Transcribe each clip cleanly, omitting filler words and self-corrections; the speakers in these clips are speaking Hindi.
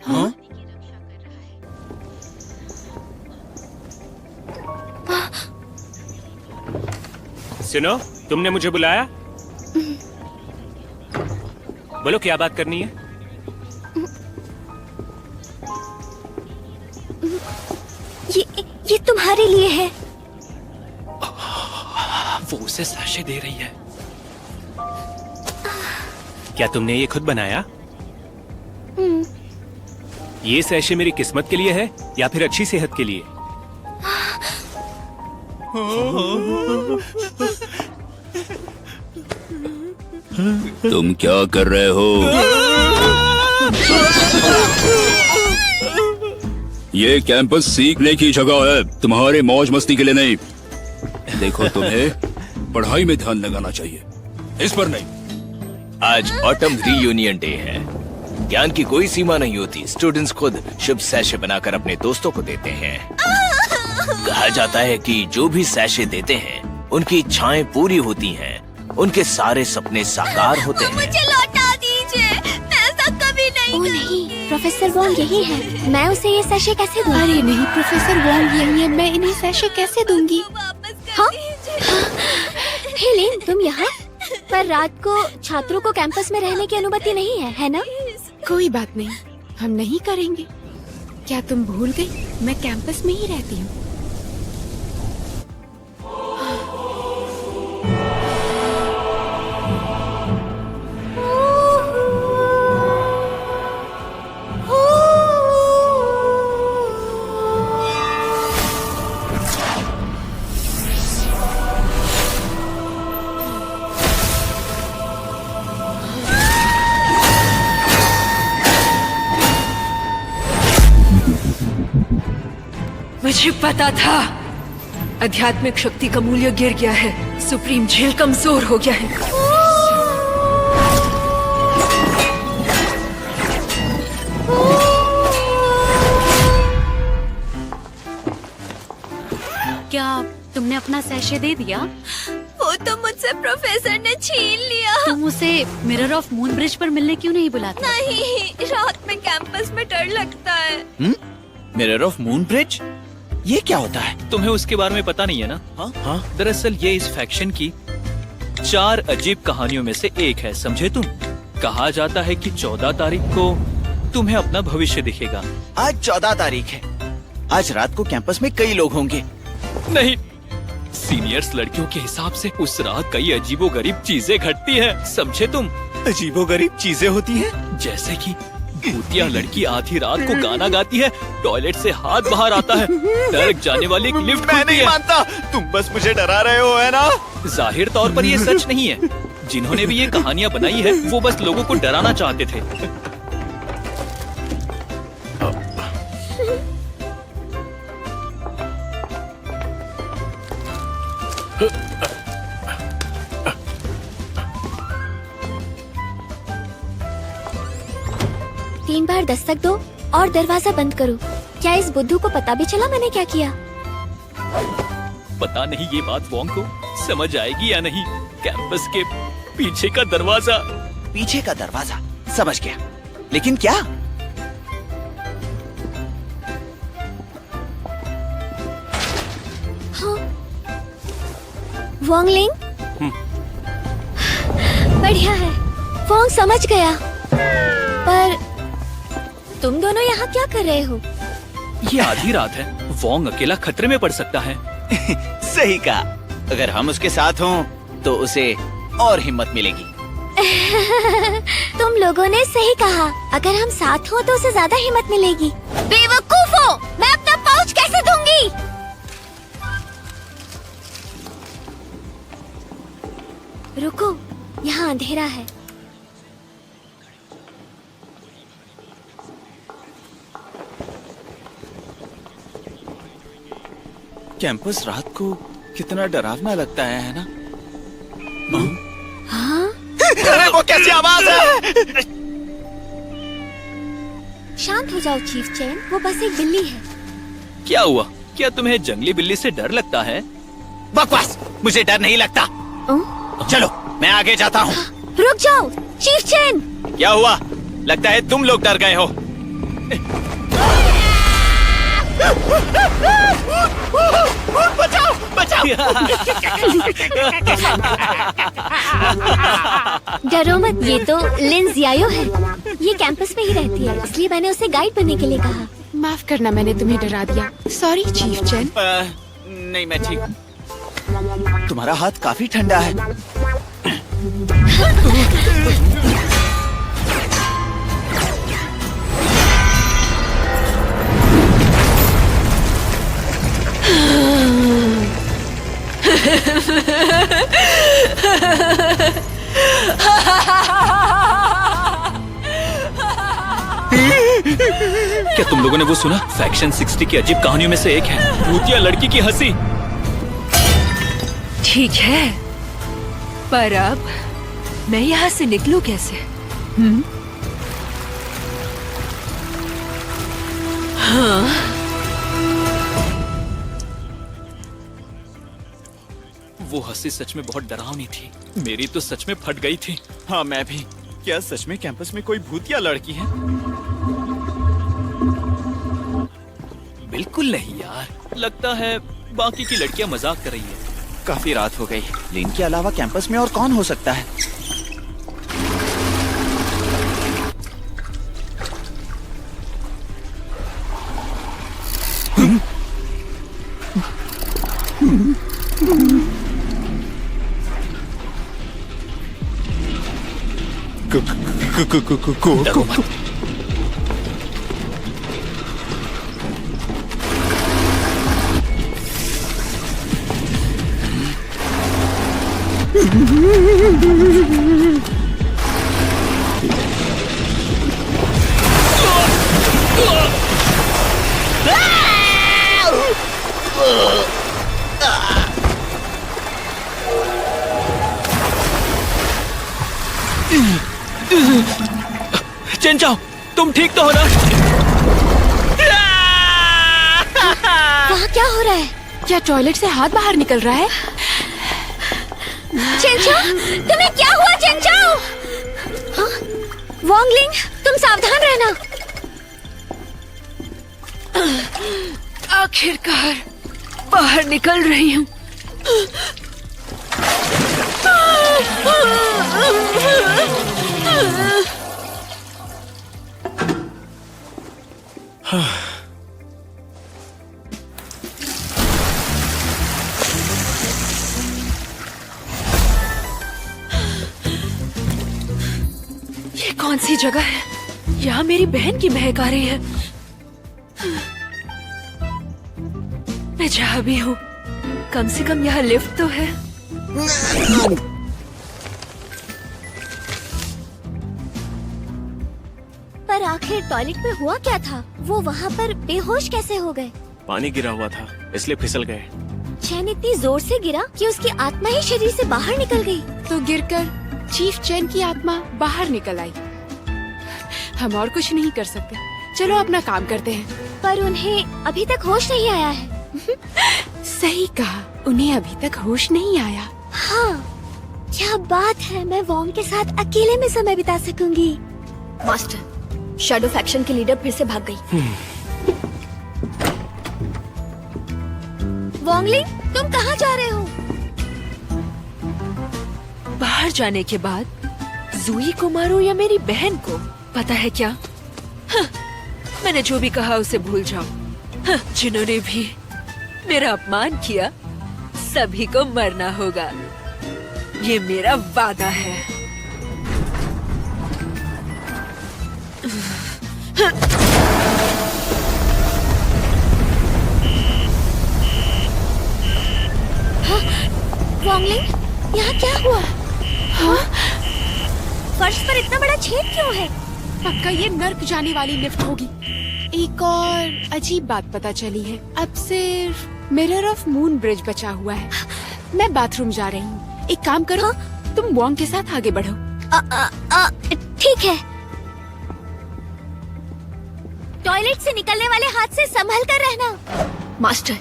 हाँ? सुनो, तुमने मुझे बुलाया? बोलो क्या बात करनी है? ये तुम्हारे लिए है। वो उसे सैशे दे रही है। क्या तुमने ये खुद बनाया? ये सैशे मेरी किस्मत के लिए है या फिर अच्छी सेहत के लिए? तुम क्या कर रहे हो? ये कैंपस सीखने की जगह है, तुम्हारे मौज मस्ती के लिए नहीं। देखो, तुम्हें पढ़ाई में ध्यान लगाना चाहिए, इस पर नहीं। आज ऑटम रीयूनियन डे है। ज्ञान की कोई सीमा नहीं होती। स्टूडेंट्स खुद शुभ सैशे बनाकर अपने दोस्तों को देते हैं। कहा जाता है कि जो भी सैशे देते हैं उनकी इच्छाएं पूरी होती हैं, उनके सारे सपने साकार होते हैं। मुझे लौटा दीजिए, मैं ऐसा कभी नहीं ओ नहीं, प्रोफेसर वोंग यही है। मैं उसे ये सैशे कैसे दूँ? अरे नहीं, प्रोफेसर वोंग यही है, मैं इन्हें सैशे कैसे दूंगी? वापस कर हाँ? दीजिए। हेलेन, तुम यहाँ? पर रात को छात्रों को कैंपस में रहने की अनुमति नहीं है ना? कोई बात नहीं, हम नहीं करेंगे। क्या तुम भूल गई? मैं कैंपस में ही रहती हूँ। मुझे पता था आध्यात्मिक शक्ति का मूल्य गिर गया है, सुप्रीम झेल कमजोर हो गया है। क्या तुमने अपना सैशे दे दिया? वो तो मुझसे प्रोफेसर ने छीन लिया। तुम उसे मिरर ऑफ मून ब्रिज पर मिलने क्यों नहीं बुलाते? नहीं, रात में कैंपस में डर लगता है। Mirror of moon bridge? ये क्या होता है? तुम्हें उसके बारे में पता नहीं है ना? हाँ? दरअसल ये इस फैक्शन की 4 अजीब कहानियों में से एक है, समझे तुम? कहा जाता है कि 14 तारीख को तुम्हें अपना भविष्य दिखेगा। आज 14 तारीख है। आज रात को कैंपस में कई लोग होंगे। नहीं, सीनियर्स लड़कियों के हिसाब से उस रात कई अजीबोगरीब चीजें घटती हैं, समझे तुम? अजीबोगरीब चीजें होती हैं? जैसे कि भूतिया लड़की आधी रात को गाना गाती है, टॉयलेट से हाथ बाहर आता है, डर जाने वाली एक लिफ्ट मैं खुलती नहीं है। मानता, तुम बस मुझे डरा रहे हो, है ना? जाहिर तौर पर ये सच नहीं है। जिन्होंने भी ये कहानियाँ बनाई है वो बस लोगों को डराना चाहते थे। तीन बार दस्तक दो और दरवाजा बंद करो। क्या इस बुद्धू को पता भी चला मैंने क्या किया? पता नहीं ये बात वोंग को समझ आएगी या नहीं। कैंपस के पीछे का दरवाजा। पीछे का दरवाजा, समझ गया। लेकिन क्या? हाँ। वोंगलिंग? बढ़िया है, वोंग समझ गया। पर तुम दोनों यहाँ क्या कर रहे हो? ये आधी रात है, वोंग अकेला खतरे में पड़ सकता है। सही कहा। अगर हम उसके साथ हों तो उसे और हिम्मत मिलेगी। तुम लोगों ने सही कहा, अगर हम साथ हो तो उसे ज्यादा हिम्मत मिलेगी। बेवकूफो, मैं अपना पाउच कैसे दूंगी? रुको, यहाँ अंधेरा है। कैंपस रात को कितना डरावना लगता है ना? हाँ? अरे वो कैसी आवाज है? शांत हो जाओ चीफ चैन, वो बस एक बिल्ली है। क्या हुआ? क्या तुम्हें जंगली बिल्ली से डर लगता है? बकवास, मुझे डर नहीं लगता। चलो, मैं आगे जाता हूँ। रुक जाओ चीफ चैन। क्या हुआ? लगता है तुम लोग डर गए हो। बचाओ बचाओ। डरो मत, ये तो लिन जियायो है। ये कैंपस में ही रहती है, इसलिए मैंने उसे गाइड बनने के लिए कहा। माफ करना, मैंने तुम्हें डरा दिया। Sorry chief chain. नहीं मैं ठीक। तुम्हारा हाथ काफी ठंडा है। क्या तुम लोगों ने वो सुना? फैक्शन 60 की अजीब कहानियों में से एक है भूतिया लड़की की हंसी। ठीक है, पर अब मैं यहाँ से निकलूं कैसे? हाँ, वो हंसी सच में बहुत डरावनी थी। मेरी तो सच में फट गई थी। हाँ मैं भी। क्या सच में कैंपस में कोई भूतिया लड़की है? बिल्कुल नहीं यार, लगता है बाकी की लड़कियां मजाक कर रही है। काफी रात हो गई। लिन के अलावा कैंपस में और कौन हो सकता है? डरो मत। चेंचाओ, तुम ठीक तो हो ना? वहाँ क्या हो रहा है? क्या टॉयलेट से हाथ बाहर निकल रहा है? चेंचाओ, तुम्हें क्या हुआ चेंचाओ? हाँ? वोंगलिंग, तुम सावधान रहना। आखिरकार बाहर निकल रही हूँ। ये कौन सी जगह है? यहाँ मेरी बहन की महक आ रही है। मैं जहाँ भी हूँ, कम से कम यहाँ लिफ्ट तो है। पर आखिर टॉयलेट में हुआ क्या था? वो वहाँ पर बेहोश कैसे हो गए? पानी गिरा हुआ था, इसलिए फिसल गए। चैन इतनी जोर से गिरा कि उसकी आत्मा ही शरीर से बाहर निकल गई। तो गिरकर चीफ चेन की आत्मा बाहर निकल आई। हम और कुछ नहीं कर सकते। चलो अपना काम करते हैं। पर उन्हें अभी तक होश नहीं आया है। सही कहा, उन्हें अभी तक होश नहीं आया। हाँ, क्या बात है, मैं वोंग के साथ अकेले में समय बिता सकूंगी। मास्टर, शैडो फैक्शन की लीडर फिर से भाग गई। वोंगलिंग, तुम कहाँ जा रहे हो? बाहर जाने के बाद जूई को मारूं या मेरी बहन को? पता है क्या? हाँ, मैंने जो भी कहा उसे भूल जाओ। हाँ, जिन्होंने भी मेरा अपमान किया, सभी को मरना होगा। ये मेरा वादा है। वोंगलिंग, यहाँ क्या हुआ? हाँ? फर्श पर इतना बड़ा छेद क्यों है? पक्का ये नर्क जाने वाली लिफ्ट होगी। एक और अजीब बात पता चली है। अब सिर्फ मिरर ऑफ मून ब्रिज बचा हुआ है। मैं बाथरूम जा रही हूँ। एक काम करो, तुम वोंग के साथ आगे बढ़ो। ठीक है। टॉयलेट से निकलने वाले हाथ से संभल कर रहना। मास्टर,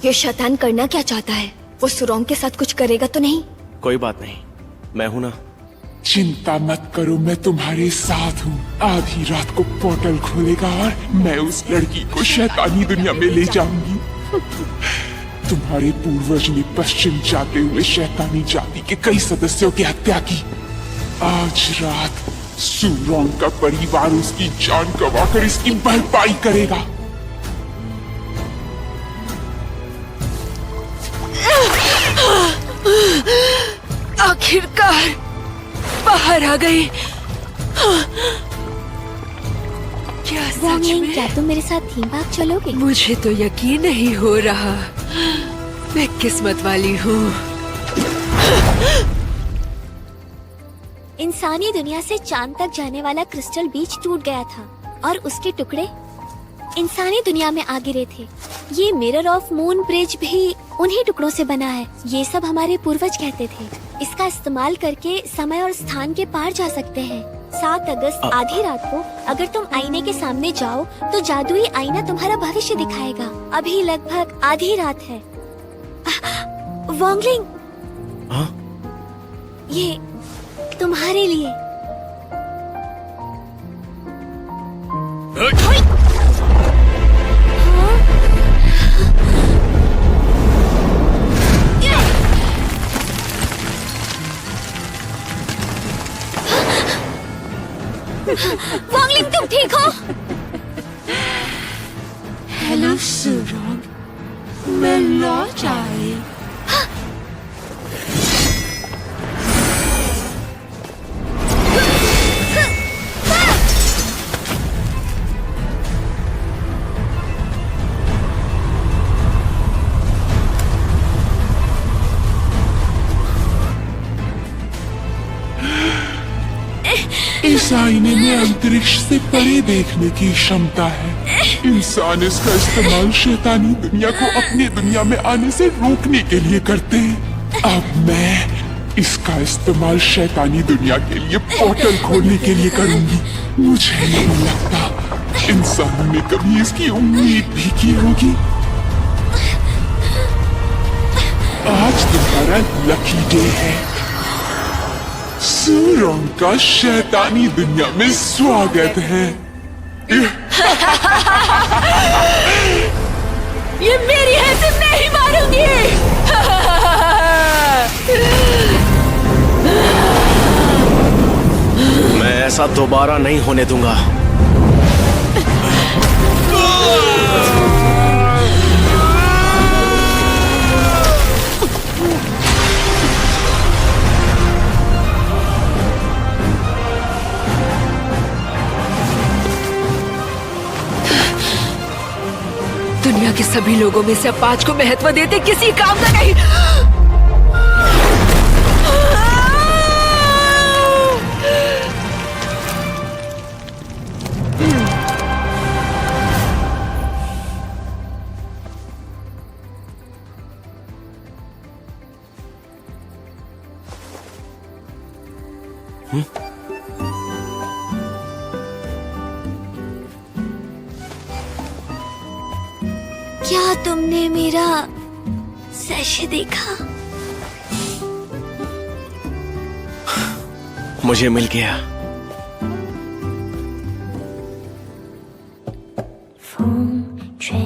ये शैतान करना क्या चाहता है? वो सुरोंग के साथ कुछ करेगा तो नहीं? कोई बात नहीं, मैं हूं ना। चिंता मत करो, मैं तुम्हारे साथ हूँ। आधी रात को पोर्टल खोलेगा और मैं उस लड़की को शैतानी दुनिया में ले जाऊंगी। तुम्हारे पूर्वज ने पश्चिम जाते हुए शैतानी जाति के कई सदस्यों की हत्या की। आज रात सूरोंग का परिवार उसकी जान गंवाकर इसकी भरपाई करेगा। आखिरकार बाहर आ गई। क्या सच वॉन्गलिंग, में? क्या तुम मेरे साथ थीम पार्क चलोगे? मुझे तो यकीन नहीं हो रहा। मैं किस्मत वाली हूँ। इंसानी दुनिया से चांद तक जाने वाला क्रिस्टल बीच टूट गया था और उसके टुकड़े इंसानी दुनिया में आ गिरे थे। ये मिरर ऑफ मून ब्रिज भी उन्हीं टुकड़ों से बना है। ये सब हमारे पूर्वज कहते थे। इसका इस्तेमाल करके समय और स्थान के पार जा सकते हैं। 7 अगस्त आधी रात को अगर तुम आईने के सामने जाओ तो जादुई आईना तुम्हारा भविष्य दिखाएगा। अभी लगभग आधी रात है। वॉन्गलिंग, ये तुम्हारे लिए। वॉन्गलिंग, तुम ठीक हो? हेलो सूरोंग, मैं लौट आई। इस आईने में अंतरिक्ष से परे देखने की क्षमता है। इंसान इसका इस्तेमाल शैतानी दुनिया को अपनी दुनिया में आने से रोकने के लिए करते हैं। अब मैं इसका इस्तेमाल शैतानी दुनिया के लिए पोर्टल खोलने के लिए करूंगी। मुझे नहीं लगता इंसानों ने कभी इसकी उम्मीद भी की होगी। आज तुम्हारा लकी डे है। सूरोंग का शैतानी दुनिया में स्वागत है। ये मेरी है, सिर्फ मैं ही मारूंगी। मैं ऐसा दोबारा नहीं होने दूंगा। दुनिया के सभी लोगों में से अब 5 को महत्व देते किसी काम का नहीं। क्या तुमने मेरा सैशे देखा? मुझे मिल गया।